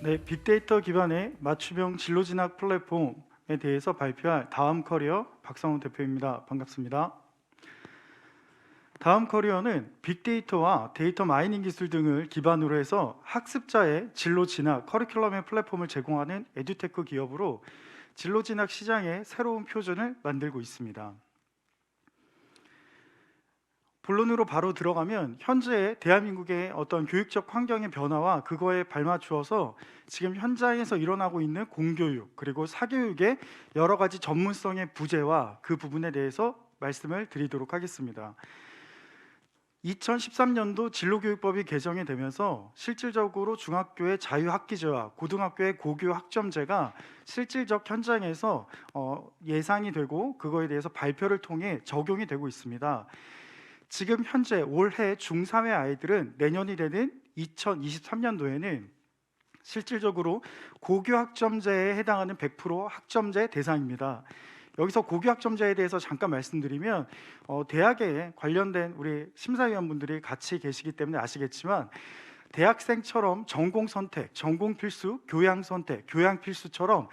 네, 빅데이터 기반의 맞춤형 진로 진학 플랫폼에 대해서 발표할 다음 커리어 박성훈 대표입니다. 반갑습니다. 다음 커리어는 빅데이터와 데이터 마이닝 기술 등을 기반으로 해서 학습자의 진로 진학 커리큘럼의 플랫폼을 제공하는 에듀테크 기업으로 진로 진학 시장의 새로운 표준을 만들고 있습니다. 본론으로 바로 들어가면 현재 대한민국의 어떤 교육적 환경의 변화와 그거에 발맞추어서 지금 현장에서 일어나고 있는 공교육 그리고 사교육의 여러 가지 전문성의 부재와 그 부분에 대해서 말씀을 드리도록 하겠습니다. 2013년도 진로교육법이 개정이 되면서 실질적으로 중학교의 자유학기제와 고등학교의 고교 학점제가 실질적 현장에서 예상이 되고 그거에 대해서 발표를 통해 적용이 되고 있습니다. 지금 현재 올해 중3의 아이들은 내년이 되는 2023년도에는 실질적으로 고교 학점제에 해당하는 100% 학점제 대상입니다. 여기서 고교 학점제에 대해서 잠깐 말씀드리면 대학에 관련된 우리 심사위원분들이 같이 계시기 때문에 아시겠지만 대학생처럼 전공 선택, 전공 필수, 교양 선택, 교양 필수처럼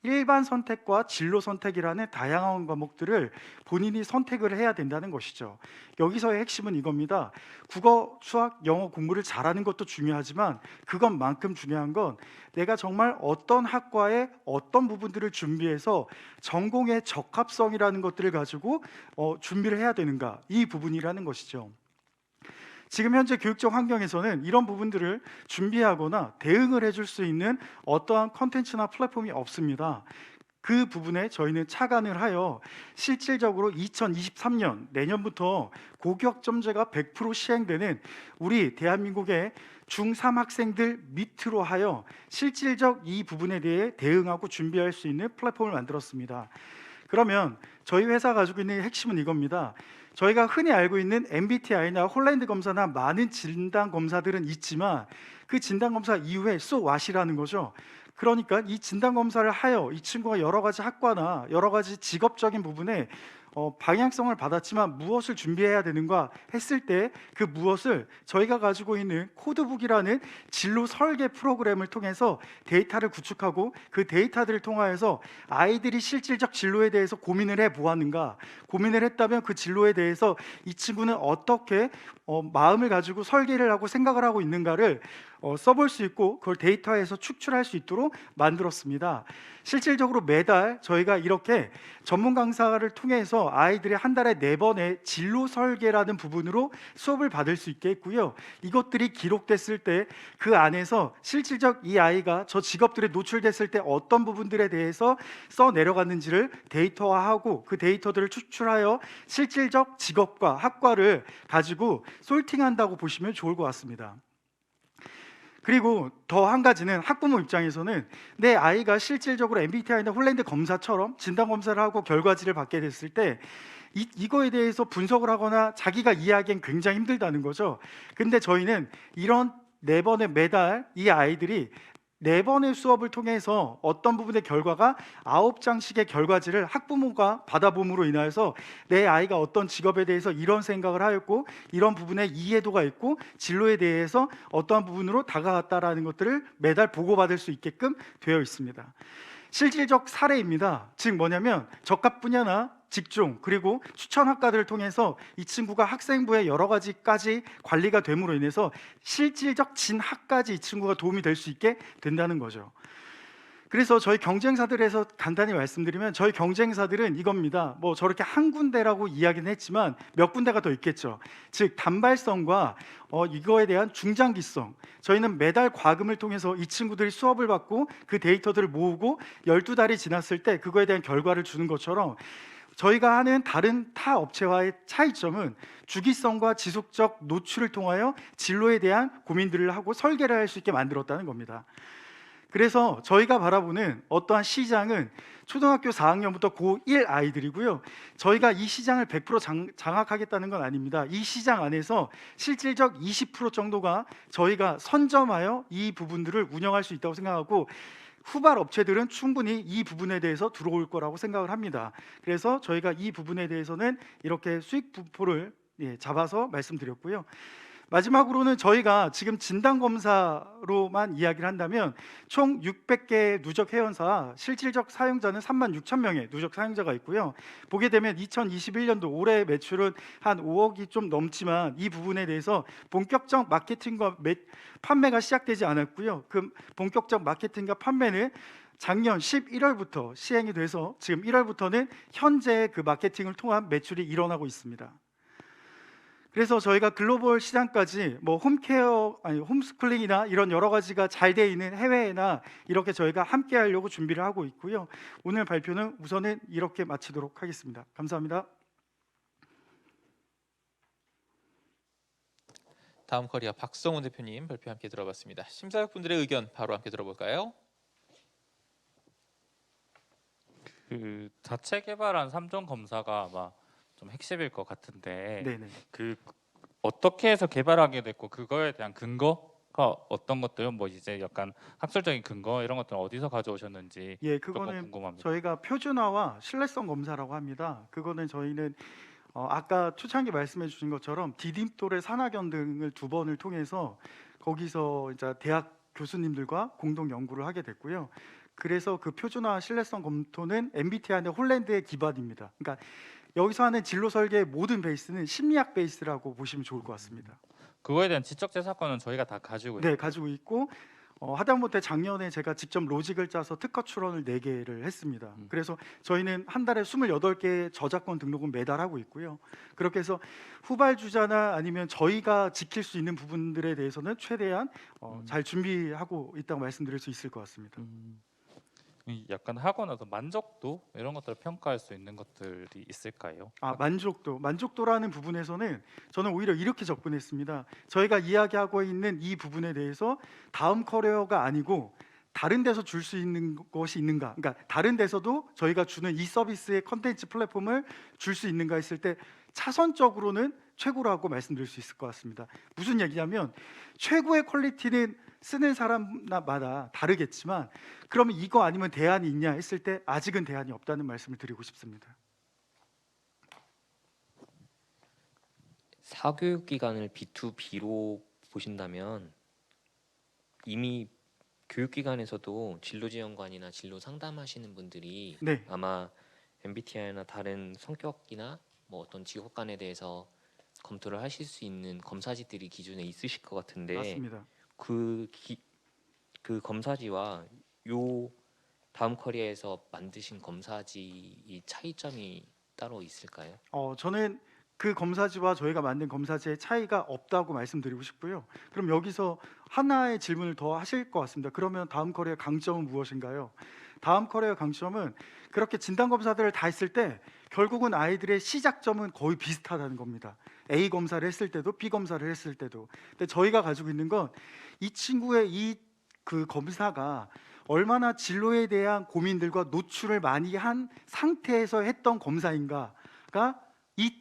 일반 선택과 진로 선택이라는 다양한 과목들을 본인이 선택을 해야 된다는 것이죠. 여기서의 핵심은 이겁니다. 국어, 수학, 영어 공부를 잘하는 것도 중요하지만 그것만큼 중요한 건 내가 정말 어떤 학과에 어떤 부분들을 준비해서 전공의 적합성이라는 것들을 가지고 준비를 해야 되는가, 이 부분이라는 것이죠. 지금 현재 교육적 환경에서는 이런 부분들을 준비하거나 대응을 해줄 수 있는 어떠한 컨텐츠나 플랫폼이 없습니다. 그 부분에 저희는 착안을 하여 실질적으로 2023년 내년부터 고교 학점제가 100% 시행되는 우리 대한민국의 중3 학생들 밑으로 하여 실질적 이 부분에 대해 대응하고 준비할 수 있는 플랫폼을 만들었습니다. 그러면 저희 회사 가지고 있는 핵심은 이겁니다. 저희가 흔히 알고 있는 MBTI나 홀랜드 검사나 많은 진단 검사들은 있지만 그 진단 검사 이후에 so what이라는 거죠. 그러니까 이 진단 검사를 하여 이 친구가 여러 가지 학과나 여러 가지 직업적인 부분에 방향성을 받았지만 무엇을 준비해야 되는가 했을 때 그 무엇을 저희가 가지고 있는 코드북이라는 진로 설계 프로그램을 통해서 데이터를 구축하고 그 데이터들을 통하여서 아이들이 실질적 진로에 대해서 고민을 해 보았는가, 고민을 했다면 그 진로에 대해서 이 친구는 어떻게 마음을 가지고 설계를 하고 생각을 하고 있는가를 써볼 수 있고 그걸 데이터에서 축출할 수 있도록 만들었습니다. 실질적으로 매달 저희가 이렇게 전문 강사를 통해서 아이들이 한 달에 4번의 진로 설계라는 부분으로 수업을 받을 수 있게 했고요. 이것들이 기록됐을 때 그 안에서 실질적 이 아이가 저 직업들에 노출됐을 때 어떤 부분들에 대해서 써 내려갔는지를 데이터화하고 그 데이터들을 추출하여 실질적 직업과 학과를 가지고 솔팅한다고 보시면 좋을 것 같습니다. 그리고 더 한 가지는 학부모 입장에서는 내 아이가 실질적으로 MBTI나 홀랜드 검사처럼 진단 검사를 하고 결과지를 받게 됐을 때 이거에 대해서 분석을 하거나 자기가 이해하기엔 굉장히 힘들다는 거죠. 근데 저희는 이런 4번의 매달 이 아이들이 4번의 수업을 통해서 어떤 부분의 결과가 9장씩의 결과지를 학부모가 받아봄으로 인하여서 내 아이가 어떤 직업에 대해서 이런 생각을 하였고 이런 부분에 이해도가 있고 진로에 대해서 어떠한 부분으로 다가갔다라는 것들을 매달 보고받을 수 있게끔 되어 있습니다. 실질적 사례입니다. 즉 뭐냐면 적합 분야나 직종 그리고 추천 학과들을 통해서 이 친구가 학생부의 여러 가지까지 관리가 됨으로 인해서 실질적 진학까지 이 친구가 도움이 될 수 있게 된다는 거죠. 그래서 저희 경쟁사들에서 간단히 말씀드리면 저희 경쟁사들은 이겁니다. 뭐 저렇게 한 군데라고 이야기는 했지만 몇 군데가 더 있겠죠. 즉 단발성과 이거에 대한 중장기성. 저희는 매달 과금을 통해서 이 친구들이 수업을 받고 그 데이터들을 모으고 12달이 지났을 때 그거에 대한 결과를 주는 것처럼 저희가 하는 다른 타 업체와의 차이점은 주기성과 지속적 노출을 통하여 진로에 대한 고민들을 하고 설계를 할 수 있게 만들었다는 겁니다. 그래서 저희가 바라보는 어떠한 시장은 초등학교 4학년부터 고1 아이들이고요. 저희가 이 시장을 100% 장악하겠다는 건 아닙니다. 이 시장 안에서 실질적 20% 정도가 저희가 선점하여 이 부분들을 운영할 수 있다고 생각하고 후발 업체들은 충분히 이 부분에 대해서 들어올 거라고 생각을 합니다. 그래서 저희가 이 부분에 대해서는 이렇게 수익 분포를 잡아서 말씀드렸고요. 마지막으로는 저희가 지금 진단 검사로만 이야기를 한다면 총 600개 누적 회원사, 실질적 사용자는 36,000명의 누적 사용자가 있고요. 보게 되면 2021년도 올해 매출은 한 5억이 좀 넘지만 이 부분에 대해서 본격적 마케팅과 판매가 시작되지 않았고요. 그 본격적 마케팅과 판매는 작년 11월부터 시행이 돼서 지금 1월부터는 현재 그 마케팅을 통한 매출이 일어나고 있습니다. 그래서 저희가 글로벌 시장까지 뭐 홈케어 아니 홈스쿨링이나 이런 여러 가지가 잘 돼 있는 해외나 이렇게 저희가 함께 하려고 준비를 하고 있고요. 오늘 발표는 우선은 이렇게 마치도록 하겠습니다. 감사합니다. 다음 커리어 박성훈 대표님 발표 함께 들어봤습니다. 심사역분들의 의견 바로 함께 들어볼까요? 그 자체 개발한 3종 검사가 아마 좀 핵심일 것 같은데 네네. 그 어떻게 해서 개발하게 됐고 그거에 대한 근거가 어떤 것들은 뭐 이제 약간 학술적인 근거 이런 것들은 어디서 가져오셨는지 예, 조금 그거는 궁금합니다. 저희가 표준화와 신뢰성 검사라고 합니다. 그거는 저희는 아까 초창기 말씀해 주신 것처럼 디딤돌의 산화견 등을 2번을 통해서 거기서 이제 대학 교수님들과 공동 연구를 하게 됐고요. 그래서 그 표준화 신뢰성 검토는 MBTI의 홀랜드의 기반입니다. 그러니까 여기서 하는 진로 설계의 모든 베이스는 심리학 베이스라고 보시면 좋을 것 같습니다. 그거에 대한 지적 재산권은 저희가 다 가지고 네, 가지고 있고 하다못해 작년에 제가 직접 로직을 짜서 특허 출원을 4개를 했습니다. 그래서 저희는 한 달에 28개의 저작권 등록은 매달 하고 있고요. 그렇게 해서 후발주자나 아니면 저희가 지킬 수 있는 부분들에 대해서는 최대한 잘 준비하고 있다고 말씀드릴 수 있을 것 같습니다. 약간 하고 나서 만족도 이런 것들을 평가할 수 있는 것들이 있을까요? 만족도라는 부분에서는 저는 오히려 이렇게 접근했습니다. 저희가 이야기하고 있는 이 부분에 대해서 다음 커리어가 아니고 다른 데서 줄 수 있는 것이 있는가, 그러니까 다른 데서도 저희가 주는 이 서비스의 컨텐츠 플랫폼을 줄 수 있는가 했을 때 차선적으로는 최고라고 말씀드릴 수 있을 것 같습니다. 무슨 얘기냐면 최고의 퀄리티는 쓰는 사람마다 다르겠지만 그러면 이거 아니면 대안이 있냐 했을 때 아직은 대안이 없다는 말씀을 드리고 싶습니다. 사교육기관을 B2B로 보신다면 이미 교육기관에서도 진로지원관이나 진로 상담하시는 분들이 네, 아마 MBTI나 다른 성격이나 뭐 어떤 직업관에 대해서 검토를 하실 수 있는 검사지들이 기존에 있으실 것 같은데 맞습니다. 그 검사지와 요 다음 커리어에서 만드신 검사지 이 차이점이 따로 있을까요? 저는 그 검사지와 저희가 만든 검사지의 차이가 없다고 말씀드리고 싶고요. 그럼 여기서 하나의 질문을 더 하실 것 같습니다. 그러면 다음 커리어 강점은 무엇인가요? 다음 커리어 강점은 그렇게 진단 검사들을 다 했을 때 결국은 아이들의 시작점은 거의 비슷하다는 겁니다. A 검사를 했을 때도 B 검사를 했을 때도. 근데 저희가 가지고 있는 건 이 친구의 그 검사가 얼마나 진로에 대한 고민들과 노출을 많이 한 상태에서 했던 검사인가가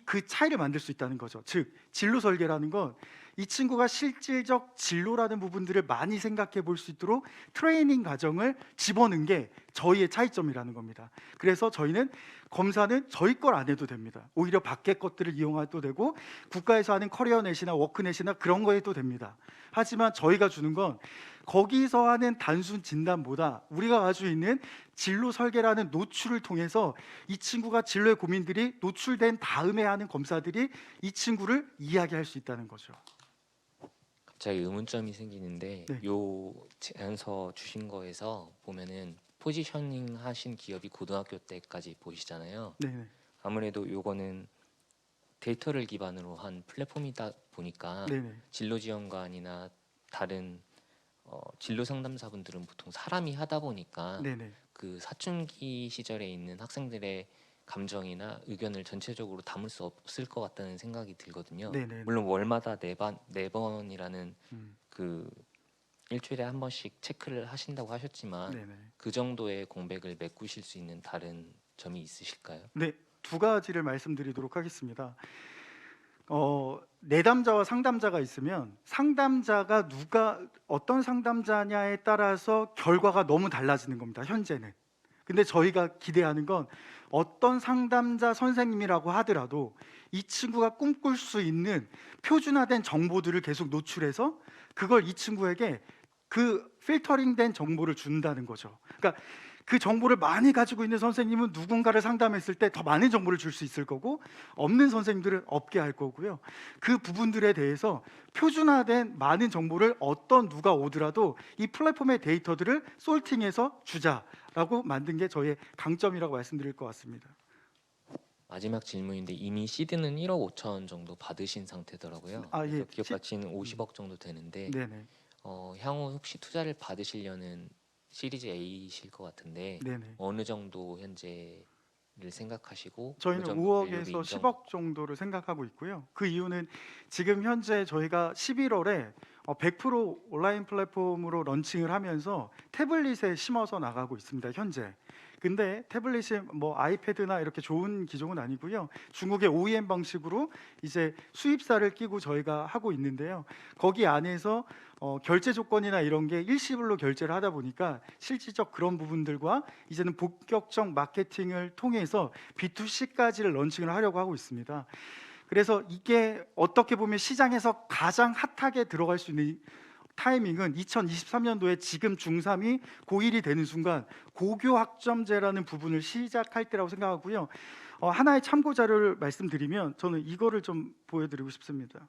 그 차이를 만들 수 있다는 거죠. 즉 진로 설계라는 건 이 친구가 실질적 진로라는 부분들을 많이 생각해 볼 수 있도록 트레이닝 과정을 집어넣은 게 저희의 차이점이라는 겁니다. 그래서 저희는 검사는 저희 걸 안 해도 됩니다. 오히려 밖의 것들을 이용해도 되고 국가에서 하는 커리어넷이나 워크넷이나 그런 거 해도 됩니다. 하지만 저희가 주는 건 거기서 하는 단순 진단보다 우리가 가지고 있는 진로 설계라는 노출을 통해서 이 친구가 진로의 고민들이 노출된 다음에 하는 검사들이 이 친구를 이야기할 수 있다는 거죠. 갑자기 의문점이 생기는데 네. 요 제안서 주신 거에서 보면은 포지셔닝 하신 기업이 고등학교 때까지 보이시잖아요. 네네. 아무래도 요거는 데이터를 기반으로 한 플랫폼이다 보니까 네네. 진로지원관이나 다른 진로 상담사분들은 보통 사람이 하다 보니까 네네. 그 사춘기 시절에 있는 학생들의 감정이나 의견을 전체적으로 담을 수 없을 것 같다는 생각이 들거든요. 네네. 물론 월마다 네 번이라는 음, 그 일주일에 한 번씩 체크를 하신다고 하셨지만 네네. 그 정도의 공백을 메꾸실 수 있는 다른 점이 있으실까요? 네, 2가지를 말씀드리도록 하겠습니다. 내담자와 상담자가 있으면 상담자가 어떤 상담자냐에 따라서 결과가 너무 달라지는 겁니다. 현재는. 근데 저희가 기대하는 건 어떤 상담자 선생님이라고 하더라도 이 친구가 꿈꿀 수 있는 표준화된 정보들을 계속 노출해서 그걸 이 친구에게 그 필터링된 정보를 준다는 거죠. 그러니까 그 정보를 많이 가지고 있는 선생님은 누군가를 상담했을 때 더 많은 정보를 줄 수 있을 거고, 없는 선생님들은 없게 할 거고요. 그 부분들에 대해서 표준화된 많은 정보를 어떤 누가 오더라도 이 플랫폼의 데이터들을 솔팅해서 주자라고 만든 게 저희의 강점이라고 말씀드릴 것 같습니다. 마지막 질문인데 이미 시드는 1억 5천 정도 받으신 상태더라고요. 아, 그래서 예. 기업 가치는 50억 정도 되는데 네네. 향후 혹시 투자를 받으시려는 시리즈 A이실 것 같은데 네네. 어느 정도 현재를 생각하시고 저희는 그 정도 5억에서 밸류를 10억 정도를 생각하고 있고요. 그 이유는 지금 현재 저희가 11월에 100% 온라인 플랫폼으로 런칭을 하면서 태블릿에 심어서 나가고 있습니다. 현재. 근데 태블릿이 뭐 아이패드나 이렇게 좋은 기종은 아니고요. 중국의 OEM 방식으로 이제 수입사를 끼고 저희가 하고 있는데요. 거기 안에서 결제 조건이나 이런 게 일시불로 결제를 하다 보니까 실질적 그런 부분들과 이제는 본격적 마케팅을 통해서 B2C까지를 런칭을 하려고 하고 있습니다. 그래서 이게 어떻게 보면 시장에서 가장 핫하게 들어갈 수 있는 타이밍은 2023년도에 지금 중3이 고1이 되는 순간 고교 학점제라는 부분을 시작할 때라고 생각하고요. 하나의 참고 자료를 말씀드리면 저는 이거를 좀 보여드리고 싶습니다.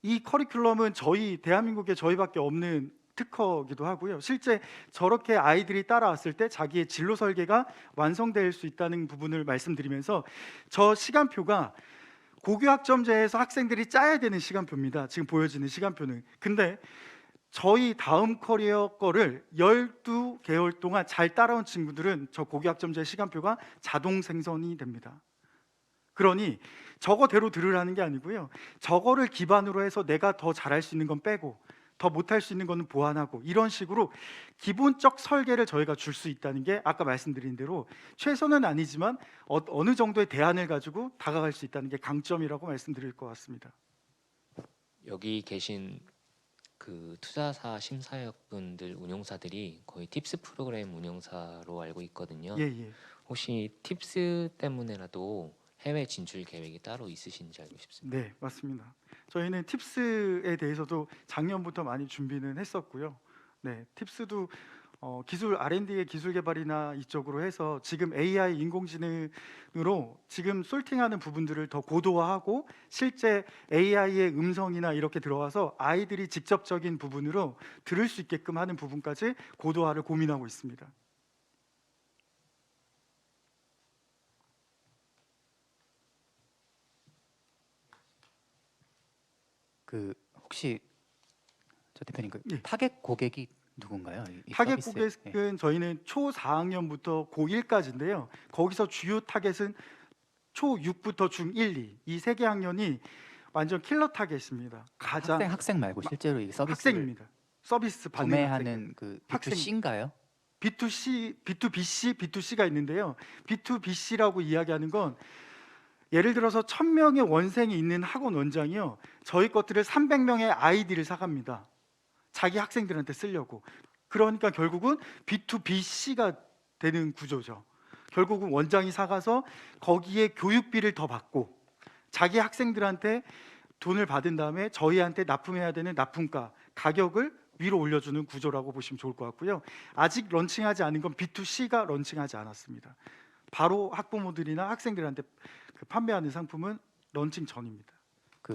이 커리큘럼은 저희 대한민국에 저희밖에 없는 특허기도 하고요. 실제 저렇게 아이들이 따라왔을 때 자기의 진로 설계가 완성될 수 있다는 부분을 말씀드리면서 저 시간표가 고교 학점제에서 학생들이 짜야 되는 시간표입니다. 지금 보여지는 시간표는. 근데 저희 다음 커리어 거를 12개월 동안 잘 따라온 친구들은 저 고교 학점제 시간표가 자동 생성이 됩니다. 그러니 저거대로 들으라는 게 아니고요. 저거를 기반으로 해서 내가 더 잘할 수 있는 건 빼고 더 못할 수 있는 거는 보완하고 이런 식으로 기본적 설계를 저희가 줄 수 있다는 게 아까 말씀드린 대로 최선은 아니지만 어느 정도의 대안을 가지고 다가갈 수 있다는 게 강점이라고 말씀드릴 것 같습니다. 여기 계신 그 투자사 심사역분들 운용사들이 거의 팁스 프로그램 운용사로 알고 있거든요. 예. 혹시 팁스 때문에라도 해외 진출 계획이 따로 있으신지 알고 싶습니다. 네, 맞습니다. 저희는 팁스에 대해서도 작년부터 많이 준비는 했었고요. 네, 팁스도 기술 R&D의 기술 개발이나 이쪽으로 해서 지금 AI 인공지능으로 지금 솔팅하는 부분들을 더 고도화하고 실제 AI의 음성이나 이렇게 들어와서 아이들이 직접적인 부분으로 들을 수 있게끔 하는 부분까지 고도화를 고민하고 있습니다. 혹시 저 대표님 예. 타겟 고객이 누군가요? 이 타겟 서비스? 예. 고객은 저희는 초 4학년부터 고 1까지인데요. 거기서 주요 타겟은 초 6부터 중 1, 2 이 세 개 학년이 완전 킬러 타겟입니다. 가장 학생 말고 실제로 이 서비스를 학생입니다. 서비스 받는 학생. 구매하는 그 학생. B2C인가요? B2C, B2BC, B2C가 있는데요. B2BC라고 이야기하는 건 예를 들어서 1000명의 원생이 있는 학원 원장이요. 저희 것들을 300명의 아이디를 사갑니다. 자기 학생들한테 쓰려고. 그러니까 결국은 B2BC가 되는 구조죠. 결국은 원장이 사가서 거기에 교육비를 더 받고 자기 학생들한테 돈을 받은 다음에 저희한테 납품해야 되는 납품가 가격을 위로 올려주는 구조라고 보시면 좋을 것 같고요. 아직 런칭하지 않은 건 B2C가 런칭하지 않았습니다. 바로 학부모들이나 학생들한테 판매하는 상품은 런칭 전입니다.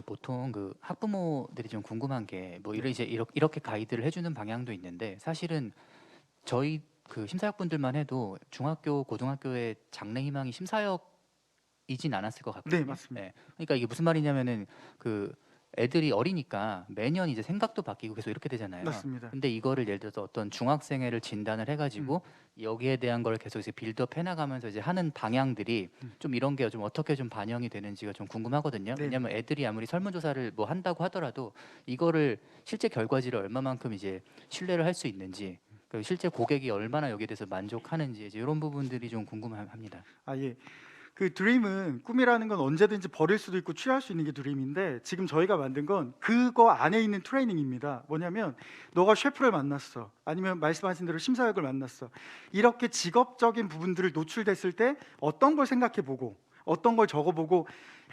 보통 학부모들이 좀 궁금한 게 뭐 이렇게 가이드를 해주는 방향도 있는데 사실은 저희 심사역분들만 해도 중학교, 고등학교의 장래 희망이 심사역이진 않았을 것 같거든요. 네, 맞습니다. 네. 그러니까 이게 무슨 말이냐면은 애들이 어리니까 매년 이제 생각도 바뀌고 계속 이렇게 되잖아요. 맞습니다. 근데 이거를 예를 들어서 어떤 중학생회를 진단을 해가지고 여기에 대한 걸 계속 이제 빌드업 해나가면서 이제 하는 방향들이 좀 이런 게 좀 어떻게 좀 반영이 되는지가 좀 궁금하거든요. 네. 왜냐하면 애들이 아무리 설문조사를 뭐 한다고 하더라도 이거를 실제 결과지를 얼마만큼 이제 신뢰를 할 수 있는지, 실제 고객이 얼마나 여기에 대해서 만족하는지 이제 이런 부분들이 좀 궁금합니다. 아 예. 그 드림은 꿈이라는 건 언제든지 버릴 수도 있고 취할 수 있는 게 드림인데 지금 저희가 만든 건 그거 안에 있는 트레이닝입니다. 뭐냐면 너가 셰프를 만났어. 아니면 말씀하신 대로 심사역을 만났어. 이렇게 직업적인 부분들을 노출됐을 때 어떤 걸 생각해 보고 어떤 걸 적어 보고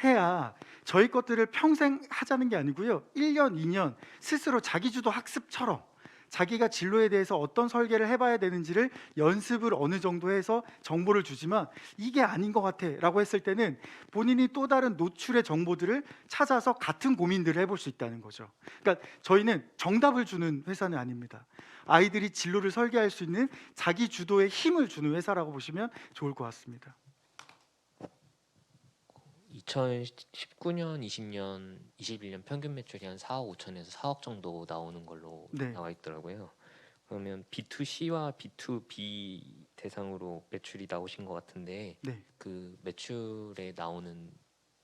해야 저희 것들을 평생 하자는 게 아니고요. 1년, 2년 스스로 자기주도 학습처럼 자기가 진로에 대해서 어떤 설계를 해봐야 되는지를 연습을 어느 정도 해서 정보를 주지만 이게 아닌 것 같아 라고 했을 때는 본인이 또 다른 노출의 정보들을 찾아서 같은 고민들을 해볼 수 있다는 거죠. 그러니까 저희는 정답을 주는 회사는 아닙니다. 아이들이 진로를 설계할 수 있는 자기 주도의 힘을 주는 회사라고 보시면 좋을 것 같습니다. 2019년, 20년, 21년 평균 매출이 한 4억 5천에서 4억 정도 나오는 걸로 네. 나와 있더라고요. 그러면 B2C와 B2B 대상으로 매출이 나오신 것 같은데 네. 그 매출에 나오는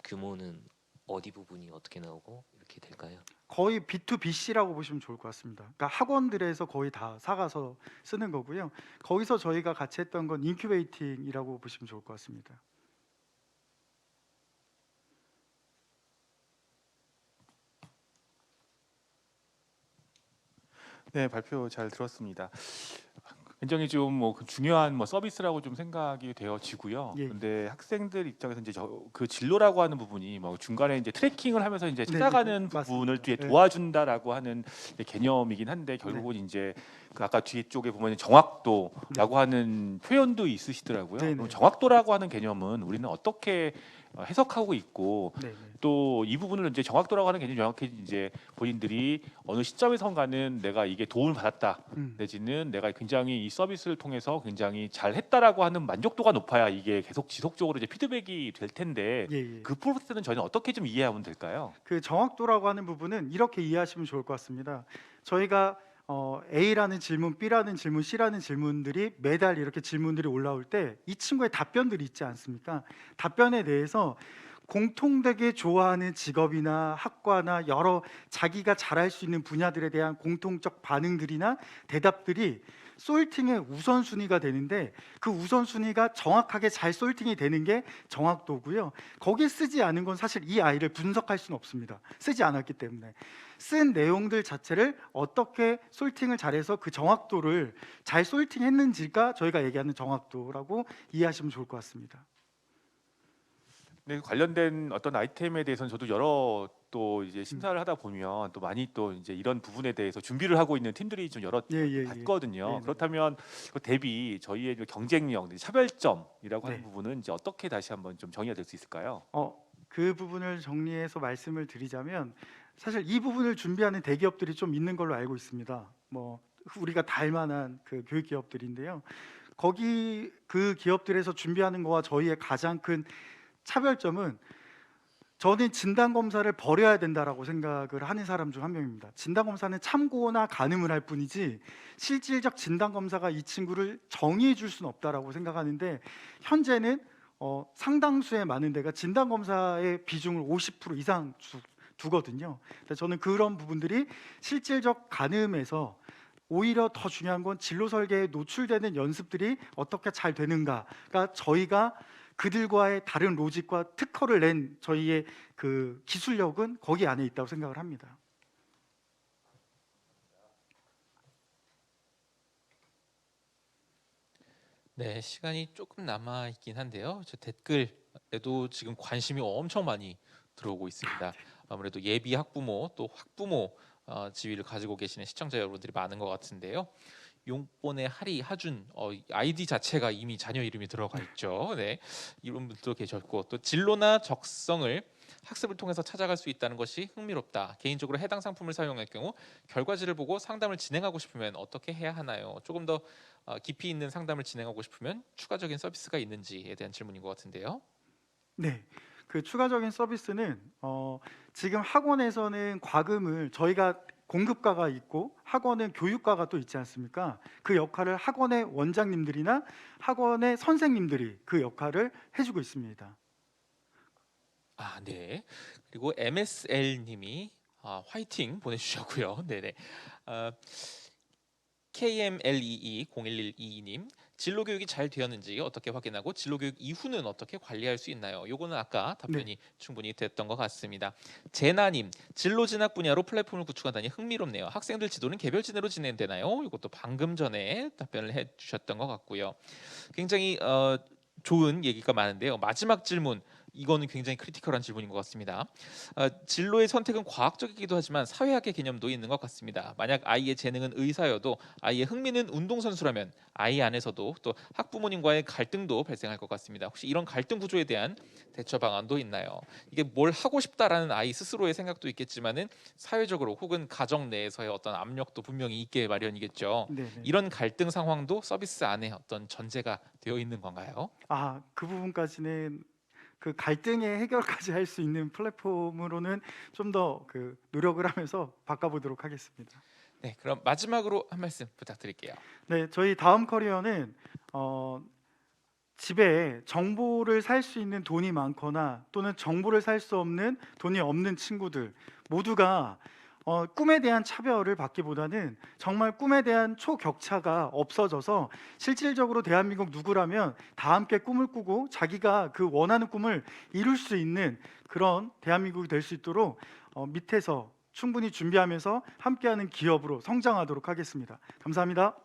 규모는 어디 부분이 어떻게 나오고 이렇게 될까요? 거의 B2BC라고 보시면 좋을 것 같습니다. 그러니까 학원들에서 거의 다 사가서 쓰는 거고요. 거기서 저희가 같이 했던 건 인큐베이팅이라고 보시면 좋을 것 같습니다. 네, 발표 잘 들었습니다. 굉장히 좀 뭐 중요한 뭐 서비스라고 좀 생각이 되어지고요. 예. 근데 학생들 입장에서 이제 그 진로라고 하는 부분이 뭐 중간에 이제 트래킹을 하면서 이제 네, 찾아가는 네, 부분을 맞습니다. 뒤에 네. 도와준다라고 하는 이제 개념이긴 한데 결국은 이제 그 아까 뒤에 쪽에 보면 정확도라고 하는 표현도 있으시더라고요. 네, 그럼 네. 정확도라고 하는 개념은 우리는 어떻게 해석하고 있고 네, 네. 또 이 부분을 이제 정확도라고 하는 개념이 정확히 이제 본인들이 어느 시점에선가는 내가 이게 도움을 받았다 내지는 내가 굉장히 이 서비스를 통해서 굉장히 잘했다라고 하는 만족도가 높아야 이게 계속 지속적으로 이제 피드백이 될 텐데 예, 예. 그 프로세스는 저희는 어떻게 좀 이해하면 될까요? 그 정확도라고 하는 부분은 이렇게 이해하시면 좋을 것 같습니다. 저희가 A라는 질문, B라는 질문, C라는 질문들이 매달 이렇게 질문들이 올라올 때 이 친구의 답변들이 있지 않습니까? 답변에 대해서 공통되게 좋아하는 직업이나 학과나 여러 자기가 잘할 수 있는 분야들에 대한 공통적 반응들이나 대답들이 솔팅의 우선순위가 되는데 그 우선순위가 정확하게 잘 솔팅이 되는 게 정확도고요. 거기에 쓰지 않은 건 사실 이 아이를 분석할 수는 없습니다. 쓰지 않았기 때문에 쓴 내용들 자체를 어떻게 솔팅을 잘해서 그 정확도를 잘 솔팅했는지가 저희가 얘기하는 정확도라고 이해하시면 좋을 것 같습니다. 네, 관련된 어떤 아이템에 대해서는 저도 여러 또 이제 심사를 하다 보면 또 많이 또 이제 이런 부분에 대해서 준비를 하고 있는 팀들이 좀 여러 예. 봤거든요. 네네. 그렇다면 그 대비 저희의 경쟁력, 차별점이라고 하는 네. 부분은 이제 어떻게 다시 한번 좀 정의가 될 수 있을까요? 그 부분을 정리해서 말씀을 드리자면 사실 이 부분을 준비하는 대기업들이 좀 있는 걸로 알고 있습니다. 뭐 우리가 다 알만한 그 교육 기업들인데요. 거기 그 기업들에서 준비하는 거와 저희의 가장 큰 차별점은 저는 진단 검사를 버려야 된다라고 생각을 하는 사람 중 한 명입니다. 진단 검사는 참고나 가늠을 할 뿐이지 실질적 진단 검사가 이 친구를 정의해 줄 수는 없다라고 생각하는데 현재는 상당수의 많은 데가 진단 검사의 비중을 50% 이상 두거든요. 그래서 저는 그런 부분들이 실질적 가늠에서 오히려 더 중요한 건 진로 설계에 노출되는 연습들이 어떻게 잘 되는가가 저희가 그들과의 다른 로직과 특허를 낸 저희의 그 기술력은 거기 안에 있다고 생각을 합니다. 네, 시간이 조금 남아 있긴 한데요. 저 댓글에도 지금 관심이 엄청 많이 들어오고 있습니다. 아무래도 예비 학부모 또 학부모 지위를 가지고 계시는 시청자 여러분들이 많은 것 같은데요. 용본의 하리, 하준 아이디 자체가 이미 자녀 이름이 들어가 있죠. 네, 이런 분들도 계셨고 또 진로나 적성을 학습을 통해서 찾아갈 수 있다는 것이 흥미롭다. 개인적으로 해당 상품을 사용할 경우 결과지를 보고 상담을 진행하고 싶으면 어떻게 해야 하나요? 조금 더 깊이 있는 상담을 진행하고 싶으면 추가적인 서비스가 있는지에 대한 질문인 것 같은데요. 네, 그 추가적인 서비스는 지금 학원에서는 과금을 저희가 공급과가 있고 학원은 교육과가 또 있지 않습니까? 그 역할을 학원의 원장님들이나 학원의 선생님들이 그 역할을 해주고 있습니다. 네. 그리고 MSL님이 화이팅 보내주셨고요. 네네. KMLEE 01122님 진로 교육이 잘 되었는지 어떻게 확인하고 진로 교육 이후는 어떻게 관리할 수 있나요? 요거는 아까 답변이 충분히 됐던 것 같습니다. 제나님, 진로 진학 분야로 플랫폼을 구축하다니 흥미롭네요. 학생들 지도는 개별 진행으로 진행되나요? 이것도 방금 전에 답변을 해주셨던 것 같고요. 굉장히 좋은 얘기가 많은데요. 마지막 질문. 이거는 굉장히 크리티컬한 질문인 것 같습니다. 진로의 선택은 과학적이기도 하지만 사회학의 개념도 있는 것 같습니다. 만약 아이의 재능은 의사여도 아이의 흥미는 운동선수라면 아이 안에서도 또 학부모님과의 갈등도 발생할 것 같습니다. 혹시 이런 갈등 구조에 대한 대처 방안도 있나요? 이게 뭘 하고 싶다라는 아이 스스로의 생각도 있겠지만은 사회적으로 혹은 가정 내에서의 어떤 압력도 분명히 있게 마련이겠죠. 네. 이런 갈등 상황도 서비스 안에 어떤 전제가 되어 있는 건가요? 그 부분까지는 그 갈등의 해결까지 할 수 있는 플랫폼으로는 좀 더 그 노력을 하면서 바꿔보도록 하겠습니다. 네, 그럼 마지막으로 한 말씀 부탁드릴게요. 네, 저희 다음 커리어는 집에 정보를 살 수 있는 돈이 많거나 또는 정보를 살 수 없는 돈이 없는 친구들 모두가 꿈에 대한 차별을 받기보다는 정말 꿈에 대한 초격차가 없어져서 실질적으로 대한민국 누구라면 다 함께 꿈을 꾸고 자기가 그 원하는 꿈을 이룰 수 있는 그런 대한민국이 될 수 있도록 밑에서 충분히 준비하면서 함께하는 기업으로 성장하도록 하겠습니다. 감사합니다.